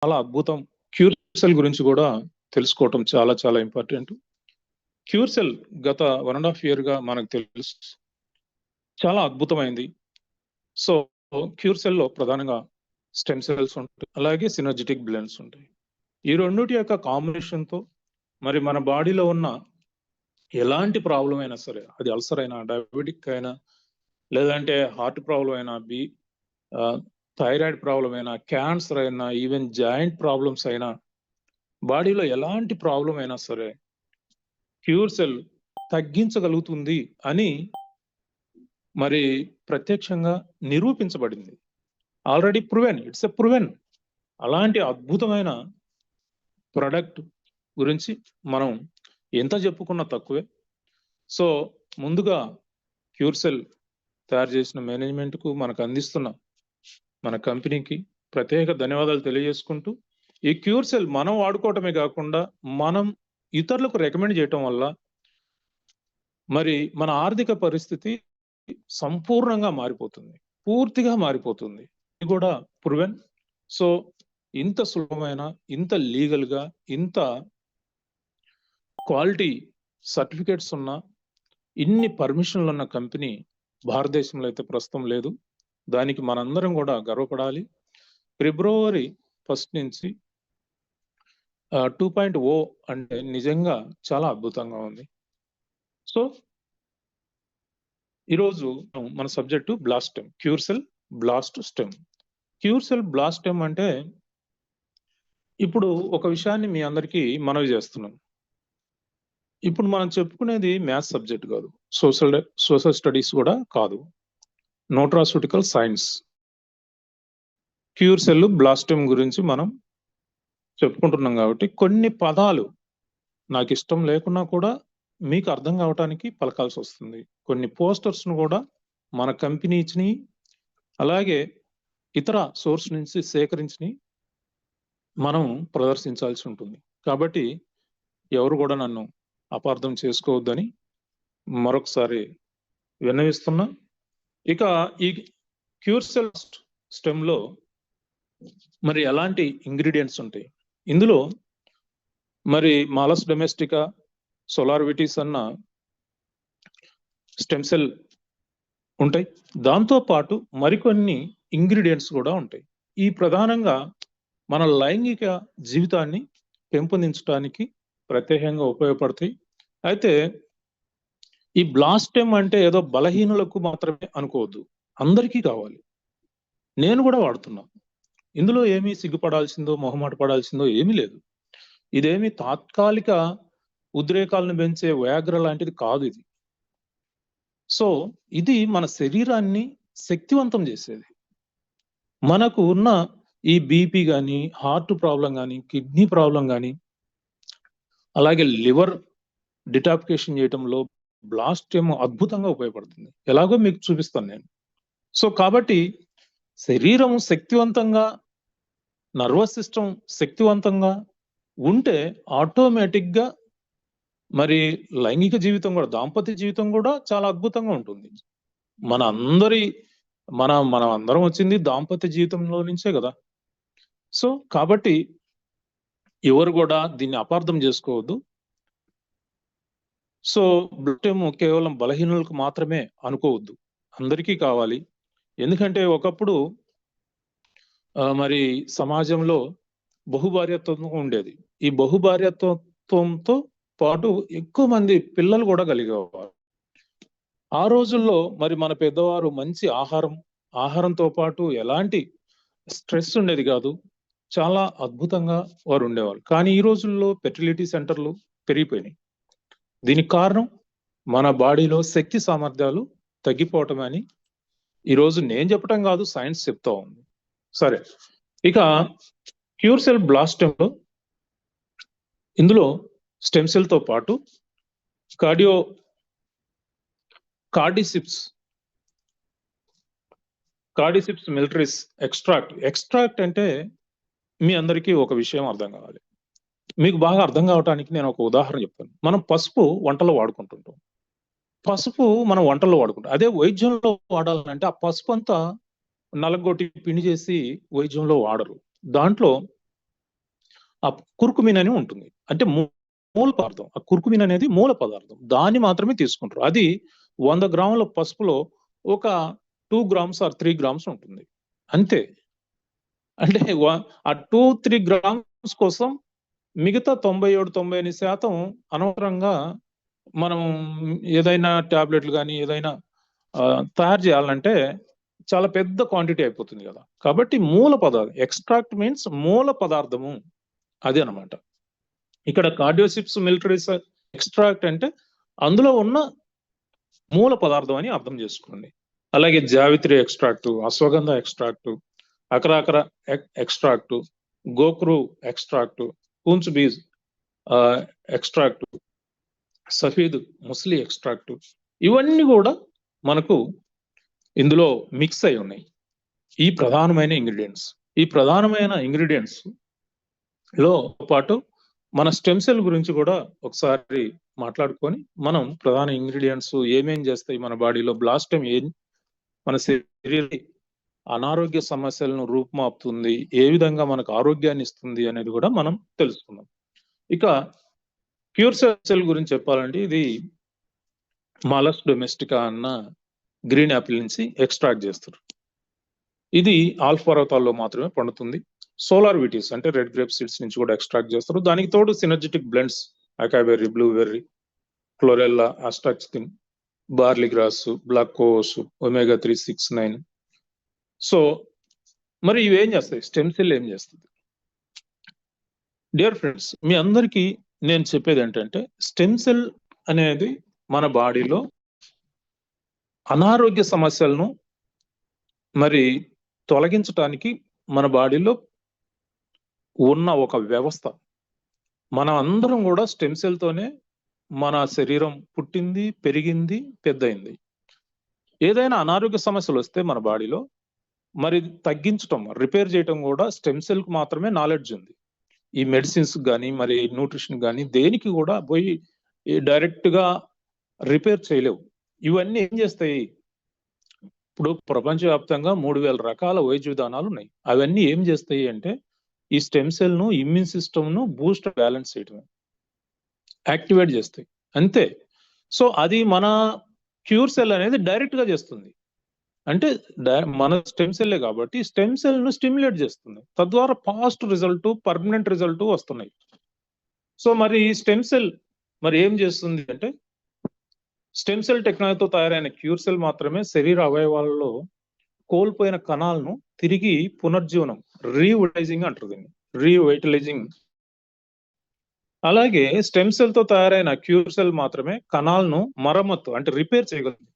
చాలా అద్భుతం. Cure cell గురించి కూడా తెలుసుకోవటం చాలా చాలా ఇంపార్టెంట్. క్యూర్ సెల్ గత 1.5 year గా మనకు తెలుసు, చాలా అద్భుతమైంది. సో క్యూర్ సెల్ లో ప్రధానంగా స్టెమ్ సెల్స్ ఉంటాయి, అలాగే సినర్జిటిక్ బ్లెండ్స్ ఉంటాయి. ఈ రెండిటి యొక్క కాంబినేషన్ తో మరి మన బాడీలో ఉన్న ఎలాంటి ప్రాబ్లం అయినా సరే, అది అల్సర్ అయినా, డయాబెటిక్ అయినా, లేదంటే హార్ట్ ప్రాబ్లం అయినా, థైరాయిడ్ ప్రాబ్లం అయినా, క్యాన్సర్ అయినా, ఈవెన్ జాయింట్ ప్రాబ్లమ్స్ అయినా, బాడీలో ఎలాంటి ప్రాబ్లం అయినా సరే క్యూర్ సెల్ తగ్గించగలుగుతుంది అని మరి ప్రత్యక్షంగా నిరూపించబడింది. Already proven, it's a proven. అలాంటి అద్భుతమైన ప్రొడక్ట్ గురించి మనం ఎంత చెప్పుకున్నా తక్కువే. సో ముందుగా క్యూర్ సెల్ తయారు చేసిన మేనేజ్మెంట్కు, మనకు అందిస్తున్న మన కంపెనీకి ప్రత్యేక ధన్యవాదాలు తెలియజేసుకుంటూ, ఈ క్యూర్ సెల్ మనం వాడుకోవటమే కాకుండా మనం ఇతరులకు రికమెండ్ చేయటం వల్ల మరి మన ఆర్థిక పరిస్థితి సంపూర్ణంగా మారిపోతుంది, పూర్తిగా మారిపోతుంది. ఇది కూడా ప్రూవెన్. సో ఇంత సులభమైన, ఇంత లీగల్గా, ఇంత క్వాలిటీ సర్టిఫికేట్స్ ఉన్న, ఇన్ని పర్మిషన్లు ఉన్న కంపెనీ భారతదేశంలో అయితే ప్రస్తుతం లేదు. దానికి మనందరం కూడా గర్వపడాలి. February 1 నుంచి 2.0 అంటే నిజంగా చాలా అద్భుతంగా ఉంది. సో ఈరోజు మన subject Blastem, Cure Cell Blast Stem. Cure Cell Blastem అంటే ఇప్పుడు ఒక విషయాన్ని మీ అందరికీ మనవి చేస్తున్నాం. ఇప్పుడు మనం చెప్పుకునేది మ్యాథ్స్ సబ్జెక్ట్ కాదు, సోషల్ స్టడీస్ కూడా కాదు, న్యూట్రాస్యూటికల్ సైన్స్. క్యూర్ సెల్ బ్లాస్టెమ్ గురించి మనం చెప్పుకుంటున్నాం కాబట్టి కొన్ని పదాలు నాకు ఇష్టం లేకున్నా కూడా మీకు అర్థం కావటానికి పలకాల్సి వస్తుంది. కొన్ని పోస్టర్స్ను కూడా మన కంపెనీ ఇచ్చినవి, అలాగే ఇతర సోర్స్ నుంచి సేకరించి మనం ప్రదర్శించాల్సి ఉంటుంది. కాబట్టి ఎవరు కూడా నన్ను అపార్థం చేసుకోవద్దని మరొకసారి విన్నవిస్తున్నా. ఇక ఈ క్యూర్ సెల్ స్టెమ్ లో మరి ఎలాంటి ఇంగ్రీడియంట్స్ ఉంటాయి? ఇందులో మరి మాలస్ డొమెస్టికా, సోలార్ విటీస్ అన్న స్టెమ్ సెల్ ఉంటాయి. దాంతో పాటు మరికొన్ని ఇంగ్రీడియంట్స్ కూడా ఉంటాయి. ఈ ప్రధానంగా మన లైంగిక జీవితాన్ని పెంపొందించడానికి ప్రత్యేకంగా ఉపయోగపడతాయి. అయితే ఈ బ్లాస్టెమ్ అంటే ఏదో బలహీనులకు మాత్రమే అనుకోవద్దు, అందరికీ కావాలి. నేను కూడా వాడుతున్నా. ఇందులో ఏమీ సిగ్గుపడాల్సిందో, మొహమాట పడాల్సిందో ఏమీ లేదు. ఇదేమి తాత్కాలిక ఉద్రేకాలను పెంచే వ్యాగ్ర లాంటిది కాదు ఇది. సో ఇది మన శరీరాన్ని శక్తివంతం చేసేది. మనకు ఉన్న ఈ బీపీ కానీ, హార్ట్ ప్రాబ్లం కానీ, కిడ్నీ ప్రాబ్లం కానీ, అలాగే లివర్ డిటాక్సిఫికేషన్ చేయటంలో బ్లాస్టెమ్ అద్భుతంగా ఉపయోగపడుతుంది. ఎలాగో మీకు చూపిస్తాను నేను. సో కాబట్టి శరీరం శక్తివంతంగా, నర్వస్ సిస్టమ్ శక్తివంతంగా ఉంటే ఆటోమేటిక్గా మరి లైంగిక జీవితం కూడా, దాంపత్య జీవితం కూడా చాలా అద్భుతంగా ఉంటుంది. మనం అందరం వచ్చింది దాంపత్య జీవితంలో నుంచే కదా. సో కాబట్టి ఎవరు కూడా దీన్ని అపార్థం చేసుకోవద్దు. సో బ్లాస్టెమ్ కేవలం బలహీనులకు మాత్రమే అనుకోవద్దు, అందరికీ కావాలి. ఎందుకంటే ఒకప్పుడు మరి సమాజంలో బహుభార్యత్వం ఉండేది. ఈ బహుభార్యత్వంతో పాటు ఎక్కువ మంది పిల్లలు కూడా కలిగేవారు. ఆ రోజుల్లో మరి మన పెద్దవారు మంచి ఆహారంతో పాటు ఎలాంటి స్ట్రెస్ ఉండేది కాదు, చాలా అద్భుతంగా వారు ఉండేవారు. కానీ ఈ రోజుల్లో ఫెర్టిలిటీ సెంటర్లు పెరిగిపోయినాయి. దీనికి కారణం మన బాడీలో శక్తి సామర్థ్యాలు తగ్గిపోవటం అని ఈరోజు నేను చెప్పటం కాదు, సైన్స్ చెప్తా ఉంది. సరే, ఇక క్యూర్ సెల్ బ్లాస్టెమ్లో ఇందులో స్టెమ్ సెల్ తో పాటు కార్డిసిప్స్ మిలిటరీస్ ఎక్స్ట్రాక్ట్ అంటే మీ అందరికీ ఒక విషయం అర్థం కావాలి. మీకు బాగా అర్థం కావటానికి నేను ఒక ఉదాహరణ చెప్తాను. మనం పసుపు వంటలో వాడుకుంటుంటాం. అదే వైద్యంలో వాడాలంటే ఆ పసుపు అంతా నలగొట్టి పిండి చేసి వైద్యంలో వాడరు. దాంట్లో ఆ కుర్కుమిన్ అని ఉంటుంది. అంటే మూల పదార్థం. ఆ కుర్కుమిన్ అనేది మూల పదార్థం. దాన్ని మాత్రమే తీసుకుంటారు. అది 100 గ్రాముల పసుపులో ఒక 2 గ్రామ్స్ ఆర్ 3 గ్రామ్స్ ఉంటుంది. అంతే. అంటే ఆ 2, 3 గ్రామ్స్ కోసం మిగతా 97, 98% అనవసరంగా మనం ఏదైనా టాబ్లెట్లు గాని, ఏదైనా తయారు చేయాలంటే చాలా పెద్ద క్వాంటిటీ అయిపోతుంది కదా! కాబట్టి మూల పదార్థం. ఎక్స్ట్రాక్ట్ మీన్స్ మూల పదార్థము. అది అన్నమాట. ఇక్కడ కార్డియోసిప్స్ మిలిటరీస్ ఎక్స్ట్రాక్ట్ అంటే అందులో ఉన్న మూల పదార్థం అని అర్థం చేసుకోండి. అలాగే javitri extract, ashwagandha extract, akarkara extract, gokhru extract, కూన్స్ బీజ్ ఎక్స్ట్రాక్ట్, సఫీద్ ముస్లి ఎక్స్ట్రాక్ట్, ఇవన్నీ కూడా మనకు ఇందులో మిక్స్ అయి ఉన్నాయి. ఈ ప్రధానమైన ఇంగ్రీడియంట్స్. ఈ ప్రధానమైన ఇంగ్రీడియంట్స్ లో పాటు మన స్టెమ్ సెల్ గురించి కూడా ఒకసారి మాట్లాడుకొని మనం ప్రధాన ఇంగ్రీడియంట్స్ ఏమేం చేస్తాయి మన బాడీలో, బ్లాస్టమ్ మన శరీర అనారోగ్య సమస్యలను రూపుమాపుతుంది, ఏ విధంగా మనకు ఆరోగ్యాన్ని ఇస్తుంది అనేది కూడా మనం తెలుసుకుందాం. ఇక క్యూర్ సెల్ గురించి చెప్పాలంటే ఇది మాలస్ డొమెస్టికా అన్న గ్రీన్ యాపిల్ నుంచి ఎక్స్ట్రాక్ట్ చేస్తారు. ఇది ఆల్ఫ్ పర్వతాల్లో మాత్రమే పండుతుంది. సోలార్ విటీస్ అంటే రెడ్ గ్రేప్ సీడ్స్ నుంచి కూడా ఎక్స్ట్రాక్ట్ చేస్తారు. దానికి తోడు synergetic blends, acai berry, blueberry, chlorella, astaxanthin, barley grass, black cohosh, omega 3, 6, 9. So మరి ఇవి ఏం చేస్తాయి? స్టెమ్ సెల్ ఏం చేస్తుంది? డియర్ ఫ్రెండ్స్, మీ అందరికీ నేను చెప్పేది ఏంటంటే స్టెమ్ సెల్ అనేది మన బాడీలో అనారోగ్య సమస్యలను మరి తొలగించడానికి మన బాడీలో ఉన్న ఒక వ్యవస్థ. మనం అందరం కూడా స్టెమ్ సెల్ తోనే మన శరీరం పుట్టింది, పెరిగింది, పెద్దయింది. ఏదైనా అనారోగ్య సమస్యలు వస్తే మన బాడీలో మరి తగ్గించటం, రిపేర్ చేయటం కూడా స్టెమ్ సెల్ కు మాత్రమే నాలెడ్జ్ ఉంది. ఈ మెడిసిన్స్ కానీ, మరి న్యూట్రిషన్ కానీ దేనికి కూడా పోయి డైరెక్ట్ గా రిపేర్ చేయలేవు. ఇవన్నీ ఏం చేస్తాయి? ఇప్పుడు ప్రపంచవ్యాప్తంగా 3000 రకాల వైద్య విధానాలు ఉన్నాయి. అవన్నీ ఏం చేస్తాయి అంటే ఈ స్టెమ్ సెల్ ను, ఇమ్యూన్ సిస్టమ్ ను బూస్ట్, బ్యాలెన్స్ చేయటమే, యాక్టివేట్ చేస్తాయి, అంతే. సో అది మన క్యూర్ సెల్ అనేది డైరెక్ట్ గా చేస్తుంది. అంటే మన స్టెమ్ సెల్లే కాబట్టి స్టెమ్ సెల్ ను స్టిమ్యులేట్ చేస్తుంది. తద్వారా ఫాస్ట్ రిజల్ట్, పర్మనెంట్ రిజల్ట్ వస్తున్నాయి. సో మరి ఈ స్టెమ్ సెల్ మరి ఏం చేస్తుంది అంటే స్టెమ్ సెల్ టెక్నాలజీతో తయారైన క్యూర్ సెల్ మాత్రమే శరీర అవయవాలలో కోల్పోయిన కణాలను తిరిగి పునర్జీవనం, రీవైటలైజింగ్ అంటారు దీన్ని, రీవైటలైజింగ్. అలాగే స్టెమ్ సెల్ తో తయారైన క్యూర్ సెల్ మాత్రమే కణాలను మరమ్మత్తు అంటే రిపేర్ చేయగలుగుతుంది.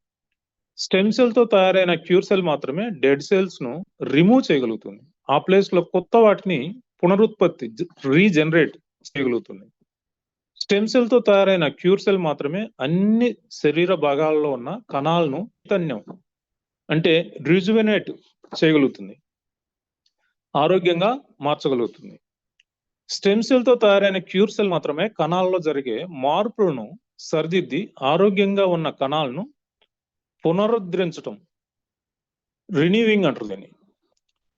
స్టెమ్ సెల్ తో తయారైన క్యూర్ సెల్ మాత్రమే డెడ్ సెల్స్ ను రిమూవ్ చేయగలుగుతుంది. ఆ ప్లేస్ లో కొత్త వాటిని పునరుత్పత్తి, రీజనరేట్ చేయగలుగుతుంది. స్టెమ్ సెల్ తో తయారైన క్యూర్ సెల్ మాత్రమే అన్ని శరీర భాగాల్లో ఉన్న కణాలను చైతన్యం అంటే రిజువెనేట్ చేయగలుగుతుంది, ఆరోగ్యంగా మార్చగలుగుతుంది. స్టెమ్ సెల్ తో తయారైన క్యూర్ సెల్ మాత్రమే కణాల్లో జరిగే మార్పులను సరిదిద్ది ఆరోగ్యంగా ఉన్న కణాలను పునరుద్ధరించటం, రిన్యూవింగ్ అంటారు దీన్ని,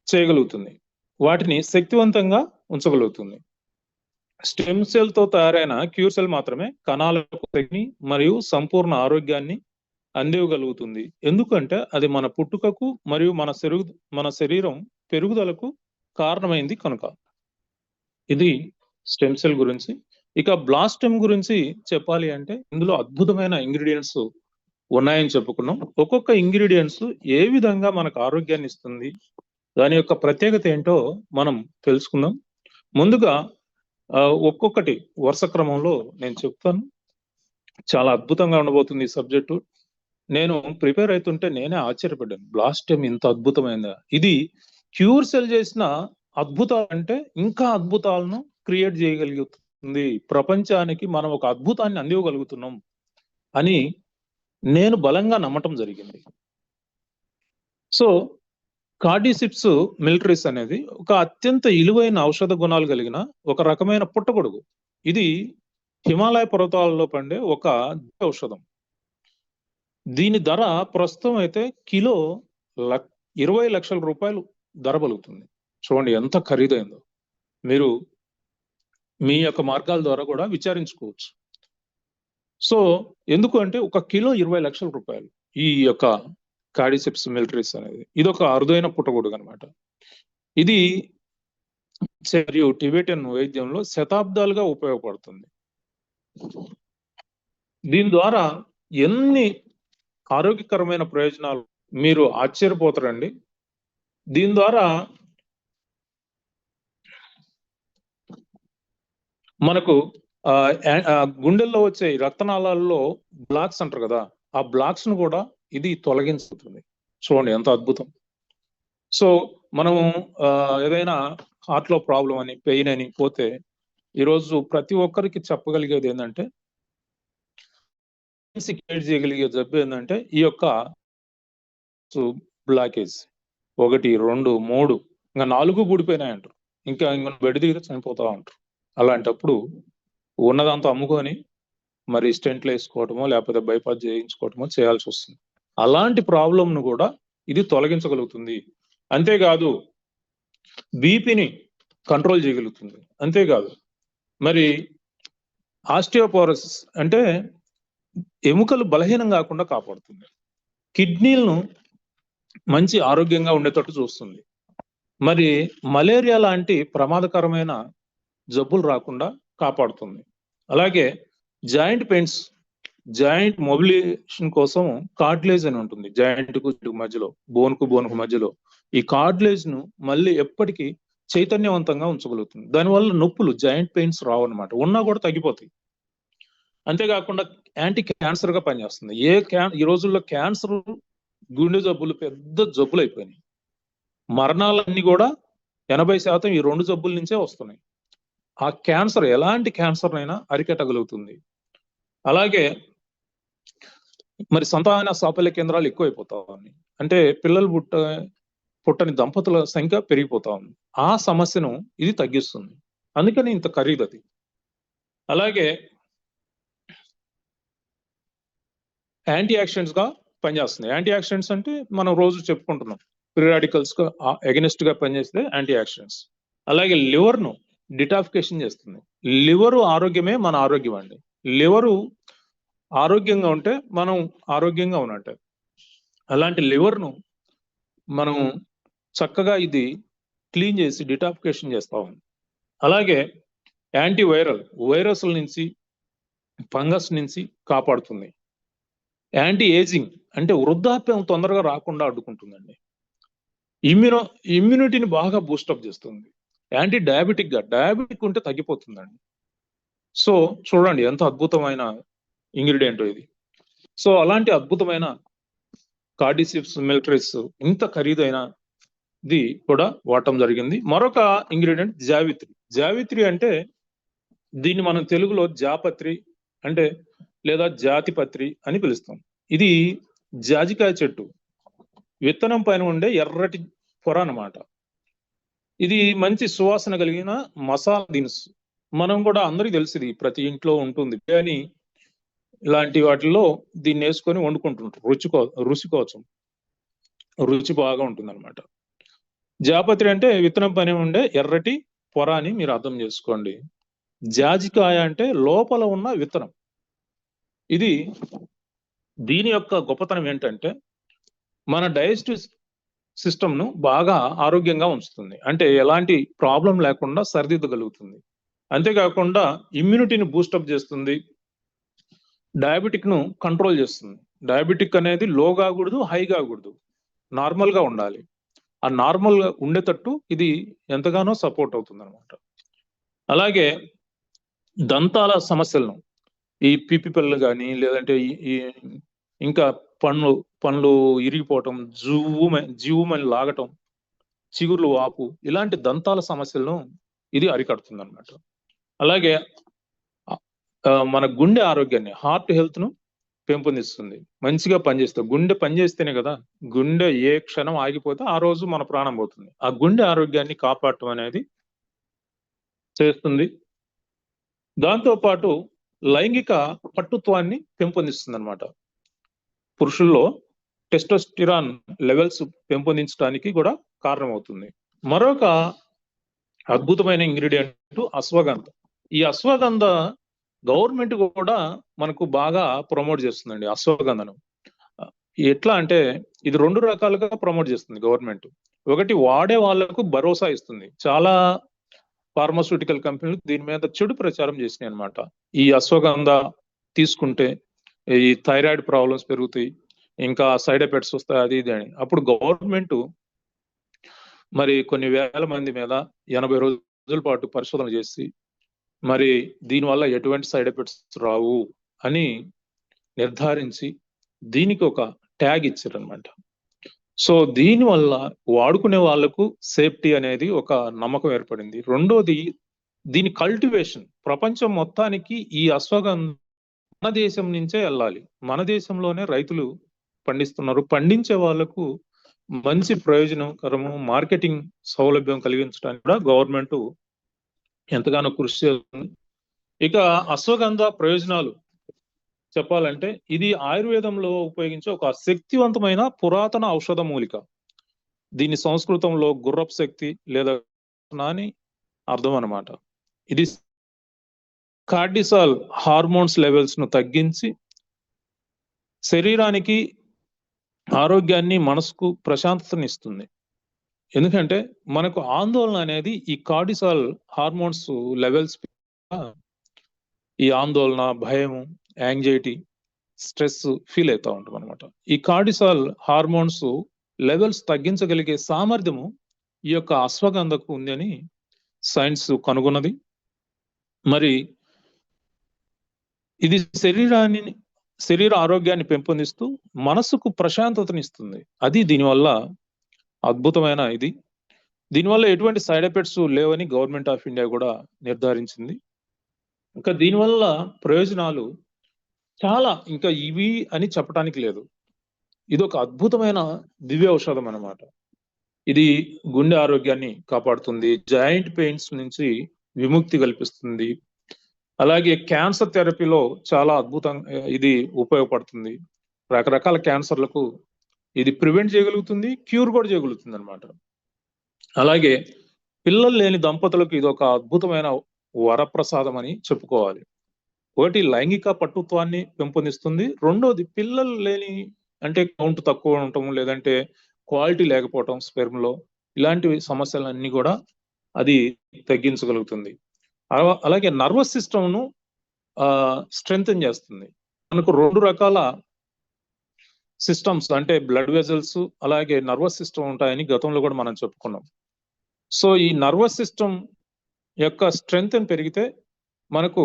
చేయగలుగుతుంది. వాటిని శక్తివంతంగా ఉంచగలుగుతుంది. స్టెమ్ సెల్ తో తయారైన క్యూర్ సెల్ మాత్రమే కణాలకు శక్తిని మరియు సంపూర్ణ ఆరోగ్యాన్ని అందివ్వగలుగుతుంది. ఎందుకంటే అది మన పుట్టుకకు మరియు మన శరీరం పెరుగుదలకు కారణమైంది కనుక. ఇది స్టెమ్ సెల్ గురించి. ఇక బ్లాస్టమ్ గురించి చెప్పాలి అంటే ఇందులో అద్భుతమైన ఇంగ్రీడియంట్స్ ఉన్నాయని చెప్పుకున్నాం. ఒక్కొక్క ఇంగ్రీడియంట్స్ ఏ విధంగా మనకు ఆరోగ్యాన్ని ఇస్తుంది, దాని యొక్క ప్రత్యేకత ఏంటో మనం తెలుసుకుందాం. ముందుగా ఒక్కొక్కటి వరుస క్రమంలో నేను చెప్తాను. చాలా అద్భుతంగా ఉండబోతుంది ఈ సబ్జెక్టు. నేను ప్రిపేర్ అవుతుంటే నేనే ఆశ్చర్యపడ్డాను, బ్లాస్టమ్ ఇంత అద్భుతమైందా. ఇది క్యూర్ సెల్ చేసిన అద్భుతాలు అంటే ఇంకా అద్భుతాలను క్రియేట్ చేయగలుగుతుంది. ప్రపంచానికి మనం ఒక అద్భుతాన్ని అందివ్వగలుగుతున్నాం అని నేను బలంగా నమ్మటం జరిగింది. సో కార్డిసిప్స్ మిలిటరీస్ అనేది ఒక అత్యంత ఇలువైన ఔషధ గుణాలు కలిగిన ఒక రకమైన పుట్టగొడుగు. ఇది హిమాలయ పర్వతాలలో పండే ఒక ఔషధం. దీని ధర ప్రస్తుతం అయితే కిలో 20 లక్షల రూపాయలు ధర పలుకుతుంది. చూడండి ఎంత ఖరీదైందో. మీరు మీ యొక్క మార్గాల ద్వారా కూడా విచారించుకోవచ్చు. సో ఎందుకు అంటే 1 కిలో 20 లక్షల రూపాయలు ఈ యొక్క కార్డిసెప్స్ మిలిటరీస్ అనేది. ఇది ఒక అరుదైన పుట్టగొడుగు అనమాట. ఇది మరియు టిబెటియన్ వైద్యంలో శతాబ్దాలుగా ఉపయోగపడుతుంది. దీని ద్వారా ఎన్ని ఆరోగ్యకరమైన ప్రయోజనాలు మీరు ఆశ్చర్యపోతారండి. దీని ద్వారా మనకు గుండెల్లో వచ్చే రక్తనాళాల్లో బ్లాక్స్ అంటారు కదా, ఆ బ్లాక్స్ ను కూడా ఇది తొలగించుతుంది. చూడండి ఎంత అద్భుతం. సో మనము ఏదైనా హార్ట్ లో ప్రాబ్లం అని, పెయిన్ అని పోతే ఈరోజు ప్రతి ఒక్కరికి చెప్పగలిగేది ఏంటంటే, క్రియేట్ చేయగలిగే జబ్బు ఏంటంటే ఈ యొక్క బ్లాకేజ్ 1, 2, 3 ఇంకా 4 ఊడిపోయినాయి అంటారు. ఇంకా బెడ్ దిగితే చనిపోతా ఉంటారు. అలాంటప్పుడు ఉన్నదంతా అమ్ముకొని మరి స్టెంట్లు వేసుకోవటమో లేకపోతే బైపాస్ చేయించుకోవటమో చేయాల్సి వస్తుంది. అలాంటి ప్రాబ్లంను కూడా ఇది తొలగించగలుగుతుంది. అంతేకాదు బీపీని కంట్రోల్ చేయగలుగుతుంది. అంతేకాదు మరి ఆస్టియోపోరోసిస్ అంటే ఎముకలు బలహీనం కాకుండా కాపాడుతుంది. కిడ్నీలను మంచి ఆరోగ్యంగా ఉండేటట్టు చూస్తుంది. మరి మలేరియా లాంటి ప్రమాదకరమైన జబ్బులు రాకుండా కాపాడుతుంది. అలాగే జాయింట్ పెయిన్స్, జాయింట్ మొబిలైజేషన్ కోసం కార్టిలేజ్ అని ఉంటుంది. జాయింట్ కు మధ్యలో, బోన్కు మధ్యలో ఈ కార్టిలేజ్ ను మళ్ళీ ఎప్పటికీ చైతన్యవంతంగా ఉంచగలుగుతుంది. దానివల్ల నొప్పులు, జాయింట్ పెయిన్స్ రావు అనమాట. ఉన్నా కూడా తగ్గిపోతాయి. అంతేకాకుండా యాంటీ క్యాన్సర్ గా పనిచేస్తుంది. ఈ రోజుల్లో క్యాన్సర్, గుండె జబ్బులు పెద్ద జబ్బులు అయిపోయినాయి. మరణాలన్నీ కూడా 80% ఈ 2 జబ్బుల నుంచే వస్తున్నాయి. ఆ క్యాన్సర్, ఎలాంటి క్యాన్సర్ అయినా అరికట్టగలుగుతుంది. అలాగే మరి సంతాన సాఫల్య కేంద్రాలు ఎక్కువైపోతా ఉన్నాయి. అంటే పిల్లలు పుట్టని దంపతుల సంఖ్య పెరిగిపోతా ఉంది. ఆ సమస్యను ఇది తగ్గిస్తుంది. అందుకని ఇంత ఖరీదు అది. అలాగే యాంటీ ఆక్సిడెంట్స్ గా పనిచేస్తుంది. యాంటీ ఆక్సిడెంట్స్ అంటే మనం రోజు చెప్పుకుంటున్నాం, ఫ్రీ రాడికల్స్ గా ఎగనిస్ట్ గా పనిచేస్తే యాంటీ ఆక్సిడెంట్స్. అలాగే లివర్ ను డిటాఫికేషన్ చేస్తుంది. లివరు ఆరోగ్యమే మన ఆరోగ్యం అండి. లివరు ఆరోగ్యంగా ఉంటే మనం ఆరోగ్యంగా ఉన్నట్టే. అలాంటి లివర్ ను మనం చక్కగా ఇది క్లీన్ చేసి డిటాఫికేషన్ చేస్తా ఉంది. అలాగే యాంటీ వైరస్ల నుంచి, ఫంగస్ నుంచి కాపాడుతుంది. యాంటీ ఏజింగ్ అంటే వృద్ధాప్యం తొందరగా రాకుండా అడ్డుకుంటుందండి. ఇమ్యూనిటీని బాగా బూస్టప్ చేస్తుంది. యాంటీ డయాబెటిక్ ఉంటే తగ్గిపోతుందండి. సో చూడండి ఎంత అద్భుతమైన ఇంగ్రీడియంట్ ఇది. సో అలాంటి అద్భుతమైన కార్డిసెప్స్ మిలిటరీస్ ఇంత ఖరీదైనది కూడా వాడటం జరిగింది. మరొక ఇంగ్రీడియంట్ జావిత్రి అంటే దీన్ని మనం తెలుగులో జాపత్రి అంటే లేదా జాతిపత్రి అని పిలుస్తాం. ఇది జాజికాయ చెట్టు విత్తనం పైన ఉండే ఎర్రటి పొర అన్నమాట. ఇది మంచి సువాసన కలిగిన మసాలా దినుసు. మనం కూడా అందరికీ తెలిసింది, ప్రతి ఇంట్లో ఉంటుంది. కానీ ఇలాంటి వాటిల్లో దీన్ని వేసుకొని వండుకుంటుంటారు రుచి కోసం. రుచి బాగా ఉంటుంది అనమాట. జాపత్రి అంటే విత్తనం పైన ఉండే ఎర్రటి పొర అని మీరు అర్థం చేసుకోండి. జాజికాయ అంటే లోపల ఉన్న విత్తనం. దీని యొక్క గొప్పతనం ఏంటంటే మన డైజెస్టివ్ సిస్టమ్ ను బాగా ఆరోగ్యంగా ఉంచుతుంది. అంటే ఎలాంటి ప్రాబ్లం లేకుండా సరిదిద్దగలుగుతుంది. అంతేకాకుండా ఇమ్యూనిటీని బూస్టప్ చేస్తుంది. డయాబెటిక్ ను కంట్రోల్ చేస్తుంది. డయాబెటిక్ అనేది లో కాకూడదు, హై కాకూడదు, నార్మల్ గా ఉండాలి. ఆ నార్మల్ గా ఉండేటట్టు ఇది ఎంతగానో సపోర్ట్ అవుతుంది అనమాట. అలాగే దంతాల సమస్యలను, ఈ పిప్పి పళ్ళు కానీ లేదంటే ఇంకా పండ్లు ఇరిగిపోవటం, జీవుమని లాగటం, చిగుర్లు వాపు, ఇలాంటి దంతాల సమస్యలను ఇది అరికడుతుంది అనమాట. అలాగే మన గుండె ఆరోగ్యాన్ని, హార్ట్ హెల్త్ ను పెంపొందిస్తుంది. మంచిగా పనిచేస్తుంది. గుండె పనిచేస్తేనే కదా, గుండె ఏ క్షణం ఆగిపోతే ఆ రోజు మన ప్రాణం పోతుంది. ఆ గుండె ఆరోగ్యాన్ని కాపాడటం అనేది చేస్తుంది. దాంతో పాటు లైంగిక పట్టుత్వాన్ని పెంపొందిస్తుంది అనమాట. పురుషుల్లో టెస్టోస్టిరాన్ లెవెల్స్ పెంపొందించడానికి కూడా కారణమవుతుంది. మరొక అద్భుతమైన ఇంగ్రీడియంట్ అశ్వగంధ. ఈ అశ్వగంధ గవర్నమెంట్ కూడా మనకు బాగా ప్రమోట్ చేస్తుందండి అశ్వగంధను. ఎట్లా అంటే ఇది 2 రకాలుగా ప్రమోట్ చేస్తుంది గవర్నమెంట్. ఒకటి వాడే వాళ్ళకు భరోసా ఇస్తుంది. చాలా ఫార్మాస్యూటికల్ కంపెనీలు దీని మీద చెడు ప్రచారం చేసినాయి అన్నమాట. ఈ అశ్వగంధ తీసుకుంటే ఈ థైరాయిడ్ ప్రాబ్లమ్స్ పెరుగుతాయి, ఇంకా సైడ్ ఎఫెక్ట్స్ వస్తాయి, అది ఇది అని. అప్పుడు గవర్నమెంట్ మరి కొన్ని వేల మంది మీద 80 రోజుల పాటు పరిశోధన చేసి మరి దీనివల్ల ఎటువంటి సైడ్ ఎఫెక్ట్స్ రావు అని నిర్ధారించి దీనికి ఒక ట్యాగ్ ఇచ్చారనమాట. సో దీనివల్ల వాడుకునే వాళ్లకు సేఫ్టీ అనేది ఒక నమ్మకం ఏర్పడింది. రెండోది దీని కల్టివేషన్ ప్రపంచం మొత్తానికి ఈ అశ్వగంధ మన దేశం నుంచే వెళ్ళాలి. మన దేశంలోనే రైతులు పండిస్తున్నారు. పండించే వాళ్లకు మంచి ప్రయోజనకరము మార్కెటింగ్ సౌలభ్యం కలిగించడానికి కూడా గవర్నమెంట్ ఎంతగానో కృషి చేస్తుంది. ఇక అశ్వగంధ ప్రయోజనాలు చెప్పాలంటే ఇది ఆయుర్వేదంలో ఉపయోగించే ఒక శక్తివంతమైన పురాతన ఔషధ మూలిక. దీని సంస్కృతంలో గుర్రపు శక్తి లేదా అని అర్థం అన్నమాట. ఇది కార్టిసాల్ హార్మోన్స్ లెవెల్స్ ను తగ్గించి శరీరానికి ఆరోగ్యాన్ని, మనసుకు ప్రశాంతతనిస్తుంది. ఎందుకంటే మనకు ఆందోళన అనేది ఈ కార్టిసాల్ హార్మోన్స్ లెవెల్స్ ఈ ఆందోళన, భయము, యాంగ్జైటీ, స్ట్రెస్ ఫీల్ అవుతా ఉంటాం అనమాట. ఈ కార్టిసాల్ హార్మోన్స్ లెవెల్స్ తగ్గించగలిగే సామర్థ్యము ఈ యొక్క అశ్వగంధకు ఉందని సైన్స్ కనుగొన్నది. మరి ఇది శరీర ఆరోగ్యాన్ని పెంపొందిస్తూ మనసుకు ప్రశాంతతనిస్తుంది. అది దీనివల్ల అద్భుతమైన ఇది. దీనివల్ల ఎటువంటి సైడ్ ఎఫెక్ట్స్ లేవని గవర్నమెంట్ ఆఫ్ ఇండియా కూడా నిర్ధారించింది. ఇంకా దీనివల్ల ప్రయోజనాలు చాలా, ఇంకా ఇవి అని చెప్పడానికి లేదు. ఇది ఒక అద్భుతమైన దివ్య ఔషధం అన్నమాట. ఇది గుండె ఆరోగ్యాన్ని కాపాడుతుంది, జాయింట్ పెయిన్స్ నుంచి విముక్తి కల్పిస్తుంది, అలాగే క్యాన్సర్ థెరపీలో చాలా అద్భుతంగా ఇది ఉపయోగపడుతుంది. రకరకాల క్యాన్సర్లకు ఇది ప్రివెంట్ చేయగలుగుతుంది, క్యూర్ కూడా చేయగలుగుతుంది అనమాట. అలాగే పిల్లలు లేని దంపతులకు ఇది ఒక అద్భుతమైన వరప్రసాదం అని చెప్పుకోవాలి. ఒకటి లైంగిక పటుత్వాన్ని పెంపొందిస్తుంది, రెండోది పిల్లలు లేని అంటే కౌంట్ తక్కువ ఉండటం, లేదంటే క్వాలిటీ లేకపోవటం స్పెర్మ్ లో, ఇలాంటి సమస్యలన్నీ కూడా అది తగ్గించగలుగుతుంది. అలాగే నర్వస్ సిస్టమ్ ను స్ట్రెంగ్తెన్ చేస్తుంది. మనకు 2 రకాల సిస్టమ్స్ అంటే బ్లడ్ వెజల్స్ అలాగే నర్వస్ సిస్టమ్ ఉంటాయని గతంలో కూడా మనం చెప్పుకున్నాం. సో ఈ నర్వస్ సిస్టమ్ యొక్క స్ట్రెంగ్త్ పెరిగితే మనకు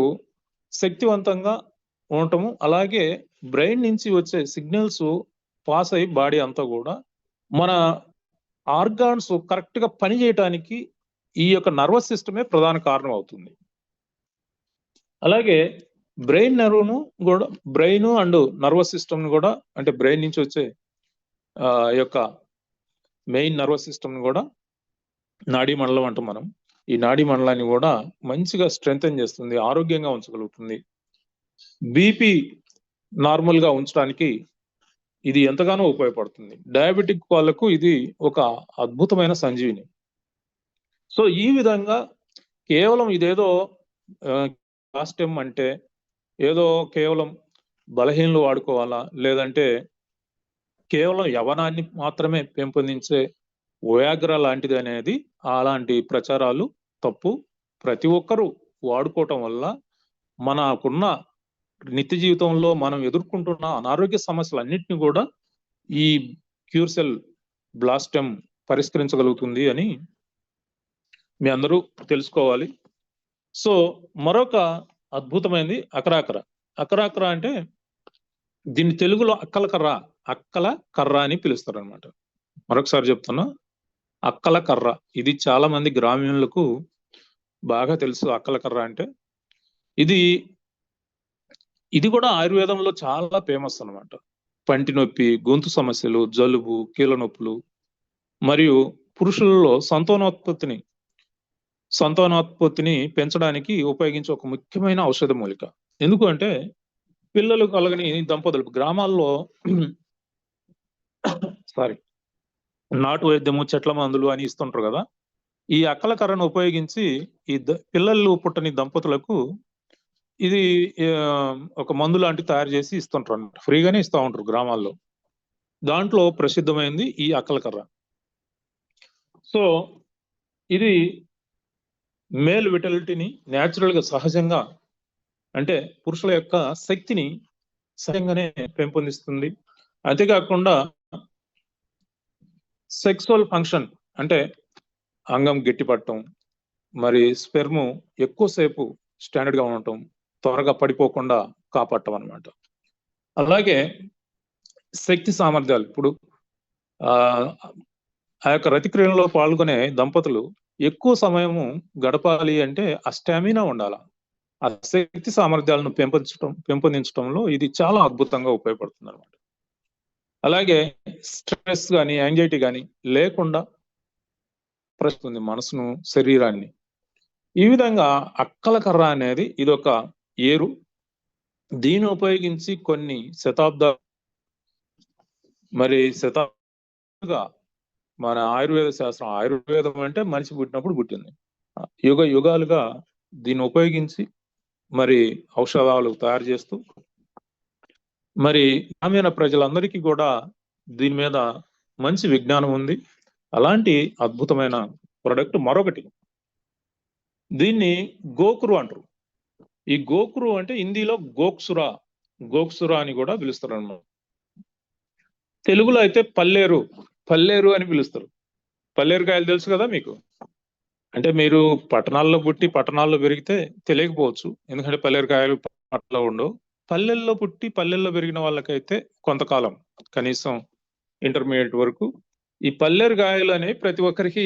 శక్తివంతంగా ఉండటము, అలాగే బ్రెయిన్ నుంచి వచ్చే సిగ్నల్స్ పాస్ అయ్యి బాడీ అంతా కూడా మన ఆర్గాన్స్ కరెక్ట్ గా పనిచేయటానికి ఈ యొక్క నర్వస్ సిస్టమే ప్రధాన కారణం అవుతుంది. అలాగే బ్రెయిన్ అండ్ నర్వస్ సిస్టమ్ కూడా, అంటే బ్రెయిన్ నుంచి వచ్చే యొక్క మెయిన్ నర్వస్ సిస్టమ్ కూడా నాడీ మండలం అంటాం మనం. ఈ నాడీ మండలాన్ని కూడా మంచిగా స్ట్రెంగ్తెన్ చేస్తుంది, ఆరోగ్యంగా ఉంచగలుగుతుంది. బీపీ నార్మల్ గా ఉంచడానికి ఇది ఎంతగానో ఉపయోగపడుతుంది. డయాబెటిక్ వాళ్ళకు ఇది ఒక అద్భుతమైన సంజీవిని. సో ఈ విధంగా కేవలం ఇదేదో కాస్టెమ్ అంటే ఏదో కేవలం బలహీనలు వాడుకోవాలా, లేదంటే కేవలం యవనాన్ని మాత్రమే పెంపొందించే ఓయాగ్రా లాంటిది అనేది అలాంటి ప్రచారాలు తప్పు. ప్రతి ఒక్కరూ వాడుకోవటం వల్ల మనకున్న నిత్య జీవితంలో మనం ఎదుర్కొంటున్న అనారోగ్య సమస్యలన్నింటినీ కూడా ఈ క్యూర్సెల్ బ్లాస్టెమ్ పరిష్కరించగలుగుతుంది అని మీ అందరూ తెలుసుకోవాలి. సో మరొక అద్భుతమైనది అకరాకర. అకరాకర అంటే దీన్ని తెలుగులో అక్కల కర్ర అని పిలుస్తారు అనమాట. మరొకసారి చెప్తున్నా, అక్కల కర్ర. ఇది చాలా మంది గ్రామీణులకు బాగా తెలుసు. అక్కల కర్ర అంటే ఇది కూడా ఆయుర్వేదంలో చాలా ఫేమస్ అనమాట. పంటి నొప్పి, గొంతు సమస్యలు, జలుబు, కీళ్ళ నొప్పులు మరియు పురుషులలో సంతానోత్పత్తిని పెంచడానికి ఉపయోగించే ఒక ముఖ్యమైన ఔషధ మూలిక. ఎందుకు అంటే పిల్లలు కలగని దంపతులు గ్రామాల్లో నాటు వైద్యము, చెట్ల మందులు అని ఇస్తుంటారు కదా. ఈ అక్కల కర్రను ఉపయోగించి ఈ పిల్లలు పుట్టని దంపతులకు ఇది ఒక మందు లాంటి తయారు చేసి ఇస్తుంటారు అన్నమాట. ఫ్రీగానే ఇస్తూ ఉంటారు గ్రామాల్లో. దాంట్లో ప్రసిద్ధమైంది ఈ అక్కల కర్ర. సో ఇది మేల్ విటలిటీని న్యాచురల్ గా సహజంగా, అంటే పురుషుల యొక్క శక్తిని సహజంగానే పెంపొందిస్తుంది. అంతేకాకుండా సెక్సువల్ ఫంక్షన్, అంటే అంగం గట్టిపడటం, మరి స్పెర్మ్ ఎక్కువసేపు స్టాండర్డ్ గా ఉండటం, త్వరగా పడిపోకుండా కాపాడటం అన్నమాట. అలాగే శక్తి సామర్థ్యాలు, ఇప్పుడు ఆ యొక్క రతిక్రియలో పాల్గొనే దంపతులు ఎక్కువ సమయము గడపాలి అంటే ఆ స్టామినా ఉండాల. ఆ శక్తి సామర్థ్యాలను పెంపొందించడంలో ఇది చాలా అద్భుతంగా ఉపయోగపడుతుంది అనమాట. అలాగే స్ట్రెస్ కానీ యాంగ్జైటీ కానీ లేకుండా ప్రస్తుంది మనసును, శరీరాన్ని. ఈ విధంగా అక్కల కర్ర అనేది ఇదొక ఏరు. దీన్ని ఉపయోగించి కొన్ని శతాబ్దాలుగా మన ఆయుర్వేద శాస్త్రం, ఆయుర్వేదం అంటే మనిషి పుట్టినప్పుడు పుట్టింది, యుగ యుగాలుగా దీన్ని ఉపయోగించి మరి ఔషధాలు తయారు చేస్తూ మరి గ్రామీణ ప్రజలందరికీ కూడా దీని మీద మంచి విజ్ఞానం ఉంది. అలాంటి అద్భుతమైన ప్రొడక్ట్ మరొకటి, దీన్ని గోకురు అంటారు. ఈ గోకురు అంటే హిందీలో గోక్సురా అని కూడా పిలుస్తారు అన్నమాట. తెలుగులో అయితే పల్లేరు అని పిలుస్తారు. పల్లేరు కాయలు తెలుసు కదా మీకు. అంటే మీరు పట్టణాల్లో పుట్టి పట్టణాల్లో పెరిగితే తెలియకపోవచ్చు, ఎందుకంటే పల్లేరు కాయలు పట్టణంలో ఉండవు. పల్లెల్లో పుట్టి పల్లెల్లో పెరిగిన వాళ్ళకైతే కొంతకాలం, కనీసం ఇంటర్మీడియట్ వరకు ఈ పల్లేరు కాయలు అనేవి ప్రతి ఒక్కరికి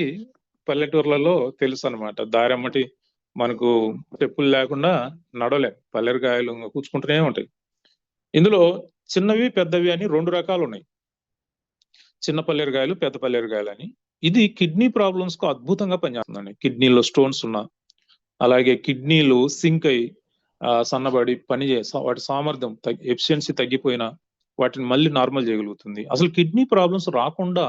పల్లెటూర్లలో తెలుసు అనమాట. దారమ్మటి మనకు చెప్పులు లేకుండా నడవలేం, పల్లేరు కాయలు కూర్చుకుంటూనే ఉంటాయి. ఇందులో చిన్నవి పెద్దవి అని 2 రకాలు ఉన్నాయి, చిన్న పల్లేరు కాయలు, పెద్ద పల్లేరు కాయలు అని. ఇది కిడ్నీ ప్రాబ్లమ్స్ కు అద్భుతంగా పనిచేస్తుందండి. కిడ్నీలో స్టోన్స్ ఉన్నా, అలాగే కిడ్నీలు సింక్ అయి సన్నబడి వాటి సామర్థ్యం ఎఫిషియన్సీ తగ్గిపోయినా వాటిని మళ్ళీ నార్మల్ చేయగలుగుతుంది. అసలు కిడ్నీ ప్రాబ్లమ్స్ రాకుండా